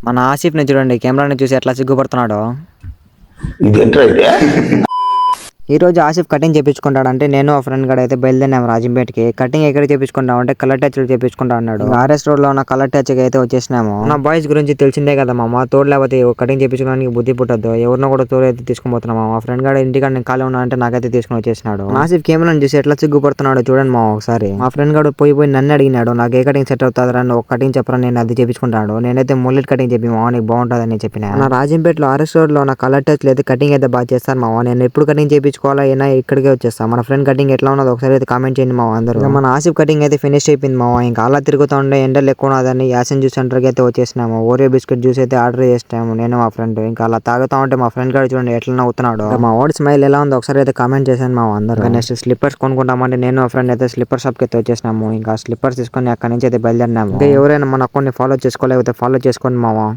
మన ఆసిఫ్ని చూడండి కెమెరాని చూసి ఎట్లా సిగ్గుపడుతున్నాడో. ఈ రోజు ఆసిఫ్ కటింగ్ చేపించుకుంటాడంటే నేను ఆ ఫ్రెండ్ గడ అయితే బయలుదేరినాం రాజంపేటకి. కటింగ్ ఎక్కడ చేపించుకుంటాం అంటే కలర్ టచ్ చేపించుకుంటా అన్నాడు. ఆర్ఎస్ రోడ్ లో ఉన్న కలర్ టచ్ కి అయితే వచ్చేసినాము. నా బాయ్స్ గురించి తెలిసిందే కదా మామ, తోడు లేకపోతే కటింగ్ చేపించుకోవడానికి బుద్ధి పుట్టద్దు. ఎవరినో కూడా తోడు అయితే తీసుకుని పోతున్నాం. మా ఫ్రెండ్ గడ ఇంటికాడ నేను ఖాళీ ఉన్నా అంటే నాకైతే తీసుకుని వచ్చేసినాడు. ఆసిఫ్ కెమెరాని చూసి ఎట్లా సిగ్గుపడుతున్నాడు చూడండి మా ఒకసారి. మా ఫ్రెండ్ గడు పోయి నన్ను అడిగినాడు, నాకు ఏ కటింగ్ సెట్ అవుతుందా అని. ఒక కటింగ్ చెప్పరా, నేను అది చేపించుకుంటాడు. నేనైతే ముల్లెట్ కటింగ్ చెప్పి మావా నీకు బాగుంటుందని చెప్పిన. నా రాజంపేటలో ఆర్ఎస్ రోడ్ లో ఉన్న కలర్ టచ్ లేదు కటింగ్ అయితే బాగా చేస్తారు మావా. నేను ఎప్పుడు కటింగ్ చేయించుకోవాలా అయినా ఇక్కడికే వచ్చేస్తా. మన ఫ్రెండ్ కటింగ్ ఎట్లా ఉన్నదో ఒకసారి అయితే కామెంట్ చేయండి మా అందరూ. మన ఆసిఫ్ కటింగ్ అయితే ఫినిష్ అయిపోయింది మావా. ఇంకా అలా తిరుగుతూ ఉండే ఎండలు ఎక్కువ ఉన్నదని యాసిన్ జ్యూస్ సెంటర్కి అయితే వచ్చేసినాము. ఓరియో బిస్కెట్ జ్యూస్ అయితే ఆర్డర్ చేసినాము నేను మా ఫ్రెండ్. ఇంకా అలా తాగుతా ఉంటే మా ఫ్రెండ్ గారు చూడండి ఎట్లా నవ్వుతున్నాడు. మా వాడి స్మైల్ ఎలా ఉందో ఒకసారి అయితే కామెంట్ చేశాను మా అందరూ. నెక్స్ట్ స్లిప్పర్స్ కొనుక్కుంటామంటే నేను మా ఫ్రెండ్ అయితే స్లిప్పర్ షాప్ కి అయితే వచ్చేసినాము. ఇంకా స్లిప్పర్స్ తీసుకొని అక్కడి నుంచి అయితే బయలుదేరినాము. ఇంకా ఎవరైనా మన అకౌంట్ ని ఫాలో చేసుకోలేకపోతే ఫాలో చేసుకోండి మావా.